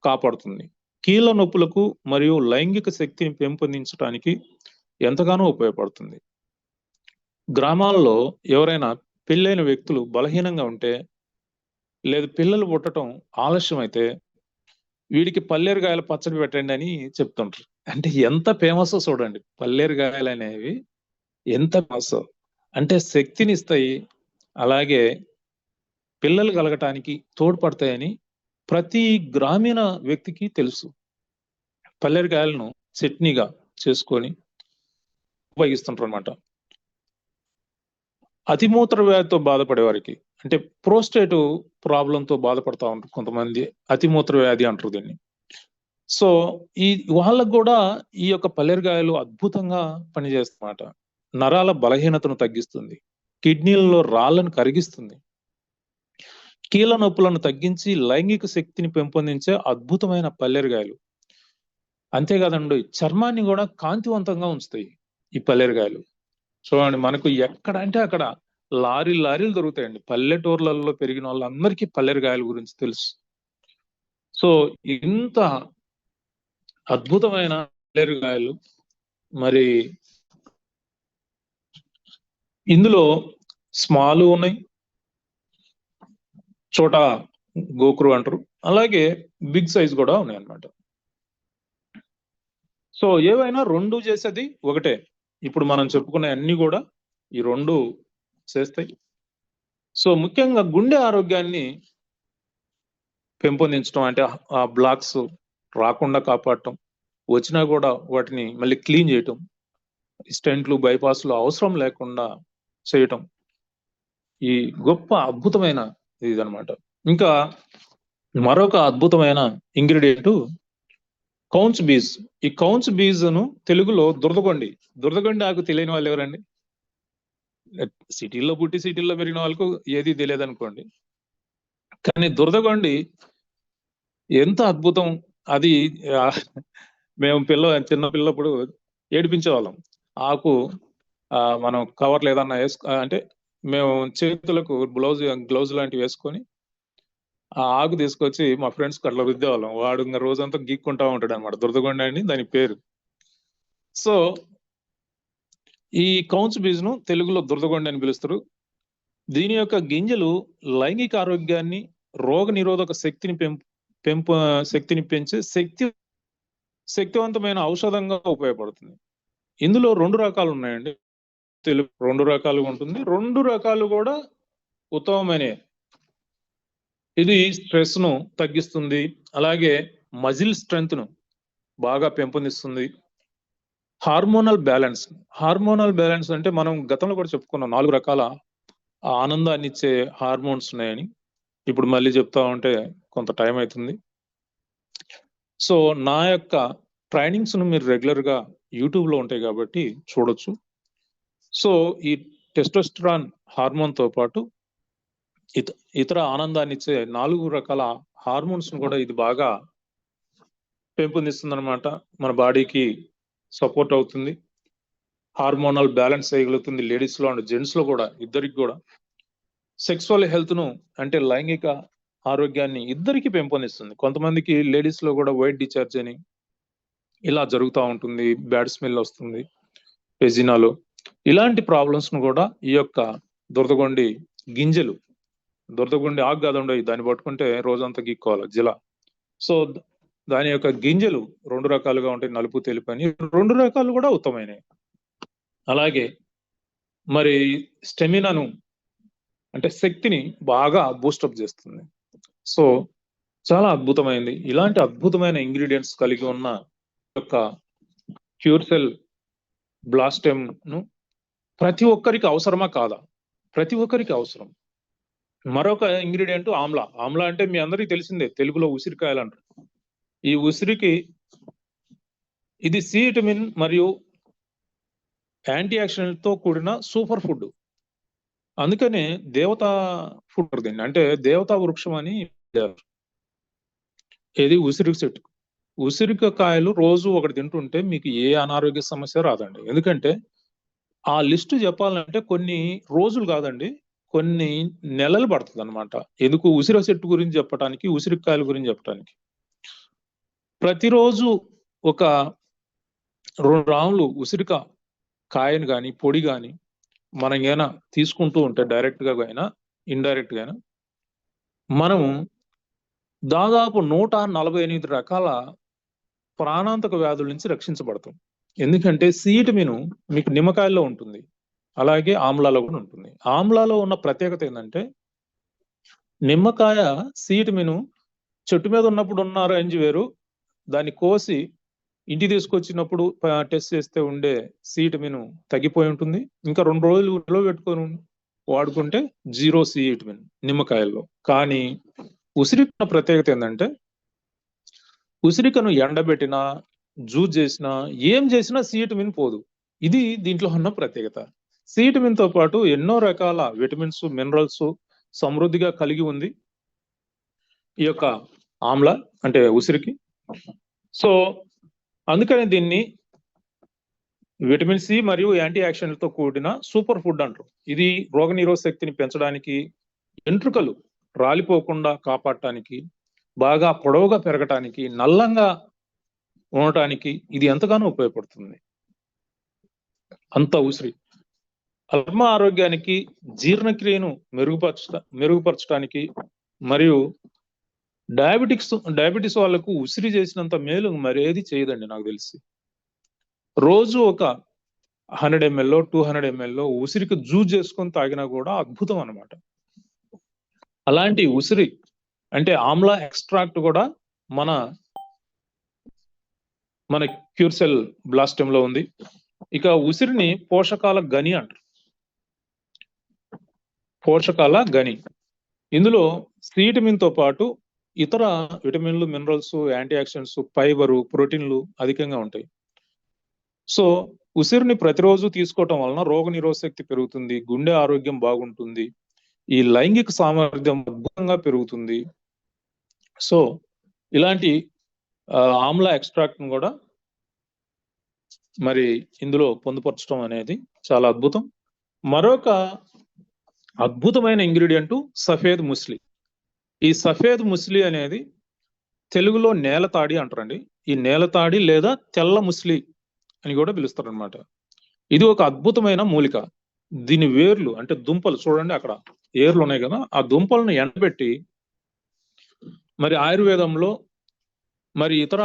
కాపాడుతుంది. కీళ్ళ నొప్పులకు మరియు లైంగిక శక్తిని పెంపొందించడానికి ఎంతగానో ఉపయోగపడుతుంది. గ్రామాల్లో ఎవరైనా పెళ్ళైన వ్యక్తులు బలహీనంగా ఉంటే, లేదు పిల్లలు పుట్టడం ఆలస్యం అయితే వీడికి పల్లేరుగాయల పచ్చడి పెట్టండి అని చెప్తుంటారు. అంటే ఎంత ఫేమస్ చూడండి, పల్లేరుగాయలు అనేవి ఎంత ఫేమస్. అంటే శక్తిని ఇస్తాయి, అలాగే పిల్లలు కలగటానికి తోడ్పడతాయని ప్రతి గ్రామీణ వ్యక్తికి తెలుసు. పల్లేరుగాయలను చట్నీగా చేసుకొని ఉపయోగిస్తుంటారు అనమాట. అతిమూత్ర వ్యాధితో బాధపడే వారికి, అంటే ప్రోస్టేట్ ప్రాబ్లంతో బాధపడతా ఉంటారు కొంతమంది, అతిమూత్ర వ్యాధి అంటారు దీన్ని. సో ఈ వాళ్ళకు కూడా ఈ యొక్క పల్లేరుగాయలు అద్భుతంగా పనిచేస్తాయన్నమాట. నరాల బలహీనతను తగ్గిస్తుంది, కిడ్నీలలో రాళ్లను కరిగిస్తుంది, కీళ్ళ నొప్పులను తగ్గించి లైంగిక శక్తిని పెంపొందించే అద్భుతమైన పల్లేరుగాయలు. అంతేకాదండి, చర్మాన్ని కూడా కాంతివంతంగా ఉంచుతాయి ఈ పల్లేరుగాయలు. చూడండి, మనకు ఎక్కడ అంటే అక్కడ లారీలు దొరుకుతాయండి. పల్లెటూర్లలో పెరిగిన వాళ్ళందరికీ పల్లేరుగాయల గురించి తెలుసు. సో ఇంత అద్భుతమైన పల్లేరుగాయలు, మరి ఇందులో స్మాల్ ఉన్నాయి, చోట గోకురు అంటారు, అలాగే బిగ్ సైజ్ కూడా ఉన్నాయి అన్నమాట. సో ఏవైనా 2 చేసేది ఒకటే. ఇప్పుడు మనం చెప్పుకునే అన్ని కూడా ఈ 2 చేస్తాయి. సో ముఖ్యంగా గుండె ఆరోగ్యాన్ని పెంపొందించడం, అంటే ఆ బ్లాక్స్ రాకుండా కాపాడటం, వచ్చినా కూడా వాటిని మళ్ళీ క్లీన్ చేయటం, స్టెంట్లు బైపాస్లు అవసరం లేకుండా చేయటం, ఈ గొప్ప అద్భుతమైన ఇదనమాట. ఇంకా మరొక అద్భుతమైన ఇంగ్రీడియంట్ కౌన్స్ బీజ్. ఈ కౌన్స్ బీజ్ను తెలుగులో దురదగొండి ఆకు తెలియని వాళ్ళు ఎవరండి? సిటీల్లో పుట్టి సిటీల్లో పెరిగిన వాళ్ళకు ఏది తెలియదు అనుకోండి, కానీ దురదగొండి ఎంత అద్భుతం. అది మేము చిన్న పిల్లప్పుడు ఏడిపించేవాళ్ళం. ఆకు మనం కవర్లు ఏదన్నా అంటే మేము చేతులకు గ్లౌజ్ లాంటివి వేసుకొని ఆ ఆకు తీసుకొచ్చి మా ఫ్రెండ్స్ అట్లా రుద్దేవాళ్ళం. వాడు ఇంకా రోజంతా గీక్కుంటా ఉంటాడు అనమాట. దురదగొండ అని దాని పేరు. సో ఈ కౌన్స్ బీజ్ ను తెలుగులో దురదగొండ అని పిలుస్తారు. దీని యొక్క గింజలు లైంగిక ఆరోగ్యాన్ని, రోగ నిరోధక శక్తిని పెంచే శక్తివంతమైన ఔషధంగా ఉపయోగపడుతుంది. ఇందులో 2 రకాలు ఉన్నాయండి. తెలుగు 2 రకాలుగా ఉంటుంది. 2 రకాలు కూడా ఉత్తమమైనవి. ఇది స్ట్రెస్ ను తగ్గిస్తుంది. అలాగే మజిల్ స్ట్రెంగ్త్ ను బాగా పెంపొందిస్తుంది. హార్మోనల్ బ్యాలెన్స్ అంటే మనం గతంలో కూడా చెప్పుకున్నాం 4 రకాల ఆనందాన్ని ఇచ్చే హార్మోన్స్ ఉన్నాయని. ఇప్పుడు మళ్ళీ చెప్తా ఉంటే కొంత టైం అవుతుంది. సో నా యొక్క ట్రైనింగ్స్ ను మీరు రెగ్యులర్ గా యూట్యూబ్ లో ఉంటాయి కాబట్టి చూడొచ్చు. సో ఈ టెస్టోస్టెరాన్ హార్మోన్ తో పాటు ఇతర ఆనందాన్ని ఇచ్చే 4 రకాల హార్మోన్స్ కూడా ఇది బాగా పెంపొందిస్తుంది అనమాట. మన బాడీకి సపోర్ట్ అవుతుంది. హార్మోనల్ బ్యాలెన్స్ చేయగలుగుతుంది లేడీస్ లో అండ్ జెంట్స్ లో కూడా, ఇద్దరికి కూడా. సెక్సువల్ హెల్త్ ను అంటే లైంగిక ఆరోగ్యాన్ని ఇద్దరికి పెంపొందిస్తుంది. కొంతమందికి లేడీస్ లో కూడా వైట్ డిశ్చార్జ్ అని ఇలా జరుగుతూ ఉంటుంది. బ్యాడ్ స్మెల్ వస్తుంది వెజినాలో. ఇలాంటి ప్రాబ్లమ్స్ ను కూడా ఈ యొక్క దురదగొండి గింజలు, దురదగొండి ఆకు కాదండి, దాన్ని పట్టుకుంటే రోజంతా గీక్కోవాలి జిల. సో దాని యొక్క గింజలు 2 రకాలుగా ఉంటాయి, నలుపు తెలుపు అని. 2 రకాలు కూడా ఉత్తమైనవి. అలాగే మరి స్టెమినాను అంటే శక్తిని బాగా బూస్టప్ చేస్తుంది. సో చాలా అద్భుతమైంది. ఇలాంటి అద్భుతమైన ఇంగ్రీడియంట్స్ కలిగి ఉన్న యొక్క క్యూర్సెల్ బ్లాస్టెమ్ ను ప్రతి ఒక్కరికి అవసరమా కాదా? ప్రతి ఒక్కరికి అవసరం. మరొక ఇంగ్రీడియంట్ ఆమ్లా. ఆమ్లా అంటే మీ అందరికీ తెలిసిందే, తెలుగులో ఉసిరికాయలు అంటారు. ఈ ఉసిరికి ఇది సి విటమిన్ మరియు యాంటీ ఆక్సిడెంట్ తో కూడిన సూపర్ ఫుడ్. అందుకనే దేవతా ఫుడ్ దీన్ని, అంటే దేవతా వృక్షం అని. ఇది ఉసిరికి చెట్టు. ఉసిరికాయలు రోజు ఒకటి తింటుంటే మీకు ఏ అనారోగ్య సమస్య రాదండి. ఎందుకంటే ఆ లిస్టు చెప్పాలంటే కొన్ని రోజులు కాదండి, కొన్ని నెలలు పడుతుంది అనమాట. ఎందుకు? ఉసిరి చెట్టు గురించి చెప్పడానికి, ఉసిరికాయల గురించి చెప్పడానికి. ప్రతిరోజు ఒక 2 రాములు ఉసిరిక కాయను కానీ పొడి కానీ మనం ఏమైనా తీసుకుంటూ ఉంటే డైరెక్ట్ గా అయినా ఇండైరెక్ట్ గా అయినా మనము దాదాపు 148 రకాల ప్రాణాంతక వ్యాధుల నుంచి రక్షించబడతాం. ఎందుకంటే సి విటమిన్ మీకు నిమ్మకాయల్లో ఉంటుంది, అలాగే ఆమ్లాలో కూడా ఉంటుంది. ఆమ్లాలో ఉన్న ప్రత్యేకత ఏంటంటే నిమ్మకాయ సి విటమిన్ చెట్టు మీద ఉన్నప్పుడు ఉన్న రేంజ్ వేరు, దాన్ని కోసి ఇంటికి తీసుకొచ్చినప్పుడు టెస్ట్ చేస్తే ఉండే సి విటమిన్ తగ్గిపోయి ఉంటుంది. ఇంకా 2 రోజులు నిల్వ పెట్టుకొని వాడుకుంటే 0 సి విటమిన్ నిమ్మకాయల్లో. కానీ ఉసిరిక ప్రత్యేకత ఏంటంటే ఉసిరికను ఎండబెట్టినా, జ్యూస్ చేసినా, ఏం చేసినా సి విటమిన్ పోదు. ఇది దీంట్లో ఉన్న ప్రత్యేకత. సి విటమిన్ తో పాటు ఎన్నో రకాల విటమిన్స్, మినరల్స్ సమృద్ధిగా కలిగి ఉంది ఈ యొక్క ఆమ్లా అంటే ఉసిరికి. సో అందుకని దీన్ని విటమిన్ సి మరియు యాంటీ ఆక్సిడెంట్లతో కూడిన సూపర్ ఫుడ్ అంటారు. ఇది రోగనిరోధక శక్తిని పెంచడానికి, వెంట్రుకలు రాలిపోకుండా కాపాడటానికి, బాగా పొడవుగా పెరగటానికి, నల్లంగా ఉండటానికి ఇది ఎంతగానో ఉపయోగపడుతుంది. అంత ఉసిరి చర్మ ఆరోగ్యానికి, జీర్ణక్రియను మెరుగుపరచడానికి మరియు డయాబెటిస్ వాళ్ళకు ఉసిరి చేసినంత మేలు మరేది చేయదండి నాకు తెలిసి. రోజు ఒక 100 ml 200 ml ఉసిరికి జ్యూస్ చేసుకొని తాగినా కూడా అద్భుతం అన్నమాట. అలాంటి ఉసిరి అంటే ఆమ్లా ఎక్స్ట్రాక్ట్ కూడా మన క్యూర్సెల్ బ్లాస్టెమ్ లో ఉంది. ఇక ఉసిరిని పోషకాల గని అంటారు. పోషకాల గని. ఇందులో సి విటమిన్ తో పాటు ఇతర విటమిన్లు, మినరల్స్, యాంటీ ఆక్సిడెంట్స్, ఫైబరు, ప్రోటీన్లు అధికంగా ఉంటాయి. సో ఉసిరిని ప్రతిరోజు తీసుకోవటం వలన రోగ నిరోధక శక్తి పెరుగుతుంది, గుండె ఆరోగ్యం బాగుంటుంది, ఈ లైంగిక సామర్థ్యం అద్భుతంగా పెరుగుతుంది. సో ఇలాంటి ఆమ్లా ఎక్స్ట్రాక్ట్ ను కూడా మరి ఇందులో పొందుపరచడం అనేది చాలా అద్భుతం. మరొక అద్భుతమైన ఇంగ్రీడియంట్ సఫేద్ ముస్లి. ఈ సఫేద్ ముస్లి అనేది తెలుగులో నేలతాడి అంటారండి. ఈ నేలతాడి లేదా తెల్ల ముస్లి అని కూడా పిలుస్తారనమాట. ఇది ఒక అద్భుతమైన మూలిక. దీని వేర్లు అంటే దుంపలు చూడండి, అక్కడ ఏర్లు ఉన్నాయి కదా, ఆ దుంపలను ఎండబెట్టి మరి ఆయుర్వేదంలో మరి ఇతర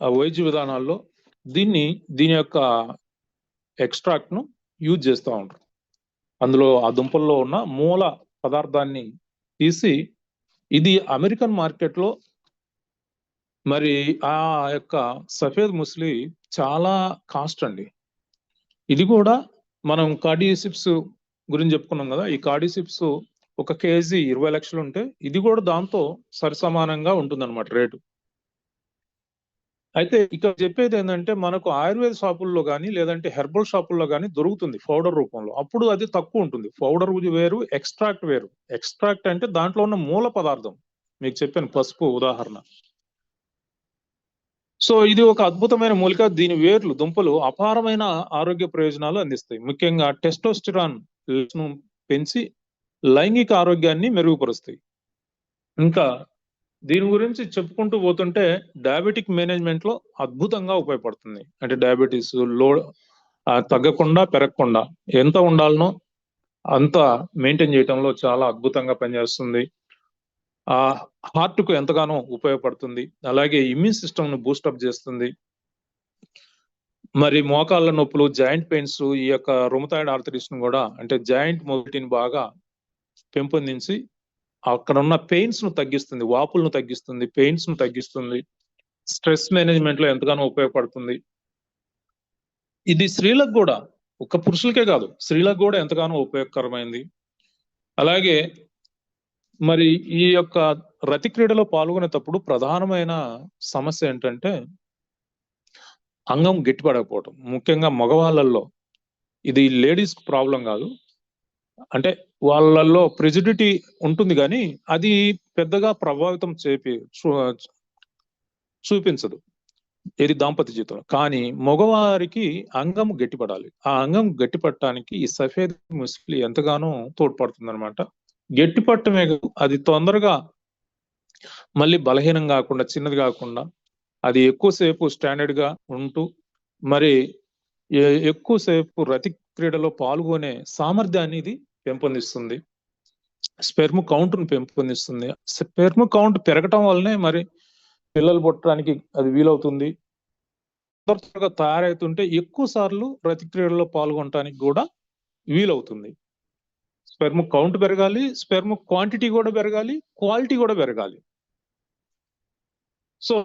వైద్య విధానాల్లో దీని యొక్క ఎక్స్ట్రాక్ట్ ను యూజ్ చేస్తూ ఉంటారు. అందులో ఆ దుంపల్లో ఉన్న మూల పదార్థాన్ని తీసి ఇది అమెరికన్ మార్కెట్ లో మరి ఆ యొక్క సఫేద్ ముస్లి చాలా కాస్ట్ అండి. ఇది కూడా మనం కార్డిసిప్స్ గురించి చెప్పుకున్నాం కదా, ఈ కార్డిసిప్స్ 1 కేజీ 20 లక్షలు ఉంటే ఇది కూడా దాంతో సరిసమానంగా ఉంటుందన్నమాట రేటు. అయితే ఇక్కడ చెప్పేది ఏంటంటే మనకు ఆయుర్వేద షాపుల్లో కానీ లేదంటే హెర్బల్ షాపుల్లో కానీ దొరుకుతుంది పౌడర్ రూపంలో. అప్పుడు అది తక్కువ ఉంటుంది. పౌడర్ వేరు, ఎక్స్ట్రాక్ట్ వేరు. ఎక్స్ట్రాక్ట్ అంటే దాంట్లో ఉన్న మూల పదార్థం. మీకు చెప్పాను పసుపు ఉదాహరణ. సో ఇది ఒక అద్భుతమైన మూలిక. దీని వేర్లు దుంపలు అపారమైన ఆరోగ్య ప్రయోజనాలు అందిస్తాయి. ముఖ్యంగా టెస్టోస్టిరాన్ ను పెంచి లైంగిక ఆరోగ్యాన్ని మెరుగుపరుస్తాయి. ఇంకా దీని గురించి చెప్పుకుంటూ పోతుంటే డయాబెటిక్ మేనేజ్మెంట్ లో అద్భుతంగా ఉపయోగపడుతుంది. అంటే డయాబెటీస్ తగ్గకుండా పెరగకుండా ఎంత ఉండాలనో అంత మెయింటైన్ చేయడంలో చాలా అద్భుతంగా పనిచేస్తుంది. ఆ హార్ట్ కు ఎంతగానో ఉపయోగపడుతుంది. అలాగే ఇమ్యూన్ సిస్టమ్ ను బూస్టప్ చేస్తుంది. మరి మోకాళ్ళ నొప్పులు, జాయింట్ పెయిన్స్, ఈ యొక్క రుమటాయిడ్ ఆర్థరైటిస్ ను కూడా అంటే జాయింట్ మొబిలిటీని బాగా పెంపొందించి అక్కడ ఉన్న పెయిన్స్ ను తగ్గిస్తుంది, వాపులను తగ్గిస్తుంది, పెయిన్స్ ను తగ్గిస్తుంది. స్ట్రెస్ మేనేజ్మెంట్ లో ఎంతగానో ఉపయోగపడుతుంది. ఇది స్త్రీలకు కూడా, ఒక పురుషులకే కాదు స్త్రీలకు కూడా ఎంతగానో ఉపయోగకరమైంది. అలాగే మరి ఈ యొక్క రతి క్రీడలో పాల్గొనేటప్పుడు ప్రధానమైన సమస్య ఏంటంటే అంగం గట్టిపడకపోవటం. ముఖ్యంగా మగవాళ్ళల్లో ఇది లేడీస్ ప్రాబ్లం కాదు. అంటే వాళ్ళల్లో ప్రెజిడిటీ ఉంటుంది కానీ అది పెద్దగా ప్రభావితం చూపించదు ఏది దాంపత్య జీవితంలో. కానీ మగవారికి అంగం గట్టిపడాలి. ఆ అంగం గట్టిపడటానికి ఈ సఫేద్ ముస్లి ఎంతగానో తోడ్పడుతుంది అనమాట. గట్టిపట్టమే అది తొందరగా మళ్ళీ బలహీనం కాకుండా, చిన్నది కాకుండా అది ఎక్కువసేపు స్టాండర్డ్ గా ఉంటూ మరి ఎక్కువసేపు రతి క్రీడలో పాల్గొనే సామర్థ్యాన్ని ఇది పెంపొందిస్తుంది. స్పెర్మ్ కౌంట్ ను పెంపొందిస్తుంది. స్పెర్మ్ కౌంట్ పెరగటం వల్లనే మరి పిల్లలు పుట్టడానికి అది వీలవుతుంది. త్వరగా తయారవుతుంటే ఎక్కువ సార్లు రతి క్రీడలో పాల్గొనడానికి కూడా వీలవుతుంది. స్పెర్మ్ కౌంట్ పెరగాలి, స్పెర్మ్ క్వాంటిటీ కూడా పెరగాలి, క్వాలిటీ కూడా పెరగాలి. సో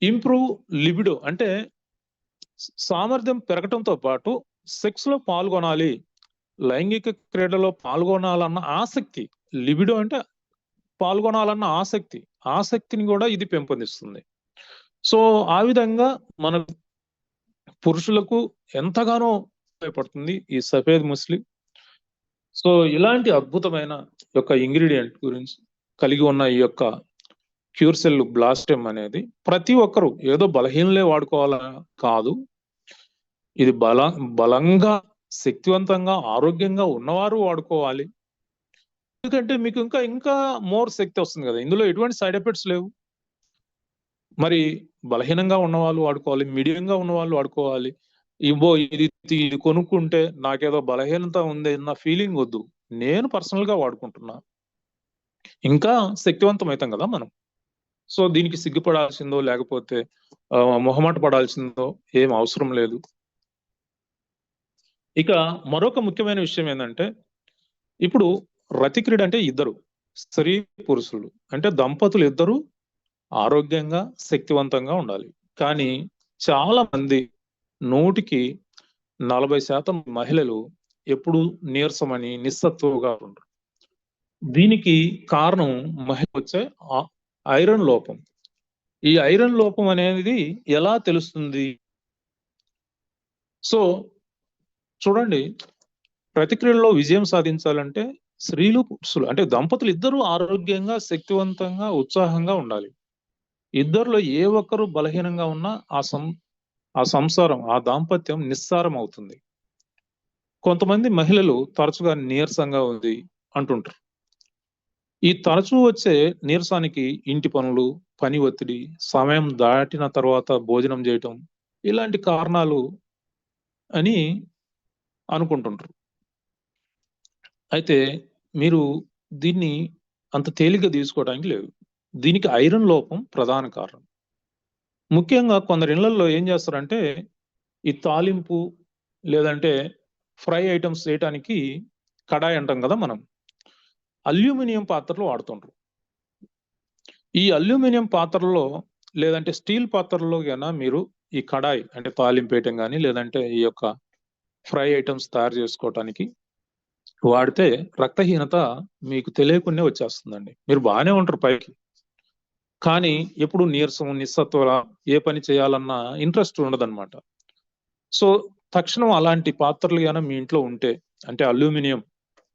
ఇంప్రూవ్ లిబిడో అంటే సామర్థ్యం పెరగటంతో పాటు సెక్స్ లో పాల్గొనాలి, లైంగిక క్రీడలో పాల్గొనాలన్న ఆసక్తి, లిబిడో అంటే పాల్గొనాలన్న ఆసక్తిని కూడా ఇది పెంపొందిస్తుంది. సో ఆ విధంగా మన పురుషులకు ఎంతగానో ఉపయోగపడుతుంది ఈ సఫేద్ ముస్లి. సో ఇలాంటి అద్భుతమైన యొక్క ఇంగ్రీడియంట్ గురించి కలిగి ఉన్న ఈ యొక్క క్యూర్సెల్ బ్లాస్టెమ్ అనేది ప్రతి ఒక్కరు ఏదో బలహీనలే వాడుకోవాలా కాదు, ఇది బలంగా శక్తివంతంగా ఆరోగ్యంగా ఉన్నవారు వాడుకోవాలి. ఎందుకంటే మీకు ఇంకా మోర్ శక్తి వస్తుంది కదా, ఇందులో ఎటువంటి సైడ్ ఎఫెక్ట్స్ లేవు. మరి బలహీనంగా ఉన్నవాళ్ళు వాడుకోవాలి, మీడియంగా ఉన్న వాళ్ళు వాడుకోవాలి. ఇది కొనుక్కుంటే నాకేదో బలహీనత ఉంది అన్న ఫీలింగ్ వద్దు. నేను పర్సనల్ గా వాడుకుంటున్నా, ఇంకా శక్తివంతం అవుతాం కదా మనం. సో దీనికి సిగ్గుపడాల్సిందో లేకపోతే మొహమాట పడాల్సిందో ఏం అవసరం లేదు. ఇక మరొక ముఖ్యమైన విషయం ఏంటంటే ఇప్పుడు రతి క్రీడ అంటే ఇద్దరు స్త్రీ పురుషులు అంటే దంపతులు ఇద్దరు ఆరోగ్యంగా శక్తివంతంగా ఉండాలి. కానీ చాలా మంది 100% మహిళలు ఎప్పుడు నీరసమని నిస్సత్తుగా ఉంటారు. దీనికి కారణం మహిళ వచ్చే ఐరన్ లోపం. ఈ ఐరన్ లోపం అనేది ఎలా తెలుస్తుంది? సో చూడండి, ప్రతిక్రియల్లో విజయం సాధించాలంటే స్త్రీలు పురుషులు అంటే దంపతులు ఇద్దరు ఆరోగ్యంగా శక్తివంతంగా ఉత్సాహంగా ఉండాలి. ఇద్దరులో ఏ ఒక్కరు బలహీనంగా ఉన్నా ఆ సంసారం ఆ దాంపత్యం నిస్సారం అవుతుంది. కొంతమంది మహిళలు తరచుగా నీరసంగా ఉంది అంటుంటారు. ఈ తరచూ వచ్చే నీరసానికి ఇంటి పనులు, పని ఒత్తిడి, సమయం దాటిన తర్వాత భోజనం చేయటం ఇలాంటి కారణాలు అని అనుకుంటుంటారు. అయితే మీరు దీన్ని అంత తేలిగ్గా తీసుకోవడానికి లేదు. దీనికి ఐరన్ లోపం ప్రధాన కారణం. ముఖ్యంగా కొందరి ఇళ్లల్లో ఏం చేస్తారంటే ఈ తాలింపు లేదంటే ఫ్రై ఐటమ్స్ చేయటానికి కడాయి అంటాం కదా మనం. అల్యూమినియం పాత్రలు వాడుతుంటారు. ఈ అల్యూమినియం పాత్రల్లో లేదంటే స్టీల్ పాత్రల్లో గన మీరు ఈ కడాయి అంటే తాలింపు వేయటం కానీ లేదంటే ఈ యొక్క ఫ్రై ఐటమ్స్ తయారు చేసుకోవటానికి వాడితే రక్తహీనత మీకు తెలియకుండా వచ్చేస్తుందండి. మీరు బాగానే ఉంటారు పైకి, కానీ ఎప్పుడు నీరసం, నిస్సత్వర ఏ పని చేయాలన్నా ఇంట్రెస్ట్ ఉండదన్నమాట. సో తక్షణం అలాంటి పాత్రలు గాన మీ ఇంట్లో ఉంటే, అంటే అల్యూమినియం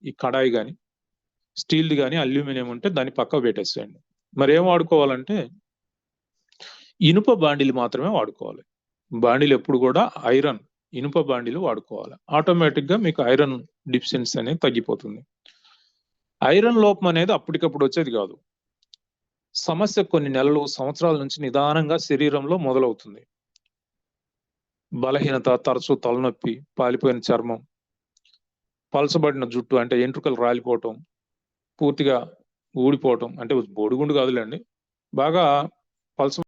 ఈ కడాయి కానీ స్టీల్ది కానీ అల్యూమినియం ఉంటే దాన్ని పక్కకు పెట్టేసేయండి. మరి ఏం వాడుకోవాలంటే ఇనుప బాండీలు మాత్రమే వాడుకోవాలి. బాండీలు ఎప్పుడు కూడా ఐరన్ ఇనుప బాండీలు వాడుకోవాలి. ఆటోమేటిక్ గా మీకు ఐరన్ డిఫిషియన్సీ అనేది తగ్గిపోతుంది. ఐరన్ లోపం అనేది అప్పటికప్పుడు వచ్చేది కాదు. సమస్య కొన్ని నెలలు, సంవత్సరాల నుంచి నిదానంగా శరీరంలో మొదలవుతుంది. బలహీనత, తరచూ తలనొప్పి, పాలిపోయిన చర్మం, పలచబడిన జుట్టు అంటే ఎంట్రుకలు రాలిపోవటం, పూర్తిగా ఊడిపోవటం, అంటే బొడిగుండు కాదులేండి, బాగా పలచ